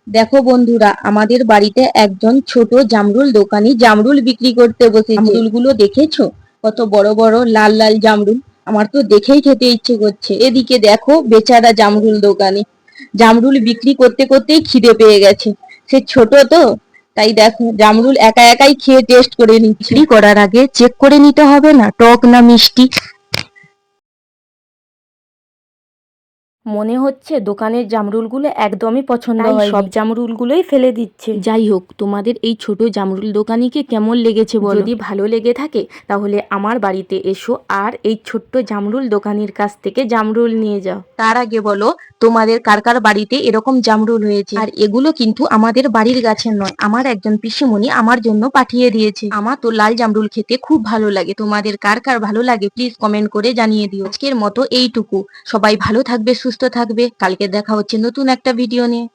দেখো বন্ধুরা, আমাদের বাড়িতে একজন ছোট জামরুল দোকানি জামরুল বিক্রি করতে বসেছে। জামরুলগুলো দেখেছো? কত বড় বড় লাল লাল জামরুল। আমার তো দেখেই খেতে ইচ্ছে করছে। এদিকে দেখো বেচারা জামরুল দোকানি জামরুল বিক্রি করতে করতেই খিদে পেয়ে গেছে। সে ছোট তো, তাই দেখো জামরুল একা একাই খেয়ে টেস্ট করে নিচ্ছে। বিক্রি করার আগে চেক করে নিতে হবে না টক না মিষ্টি? মনে হচ্ছে দোকানের জামরুলগুলো একদমই পছন্দ তাই হয়নি, সব জামরুলগুলোই ফেলে দিচ্ছে। যাই হোক, তোমাদের এই ছোট জামরুল দোকানিকে কেমন লেগেছে বলো। যদি ভালো লেগে থাকে তাহলে আমার বাড়িতে এসো আর এই ছোট্ট জামরুল দোকানির কাছ থেকে জামরুল নিয়ে যাও। তার আগে বলো, তোমাদের কার কার বাড়িতে এরকম জামরুল হয়েছে? আর এগুলো কিন্তু আমাদের বাড়ির গাছের নয়, আমার একজন পিসিমণি আমার জন্য পাঠিয়ে দিয়েছে। আমার তো লাল জামরুল খেতে খুব ভালো লাগে। তোমাদের কার কার ভালো লাগে প্লিজ কমেন্ট করে জানিয়ে দিও। আজকের মতো এইটুকু। সবাই ভালো থাকবে, সুস্থ থাকবে। কালকে দেখা হচ্ছে নতুন একটা ভিডিও নিয়ে।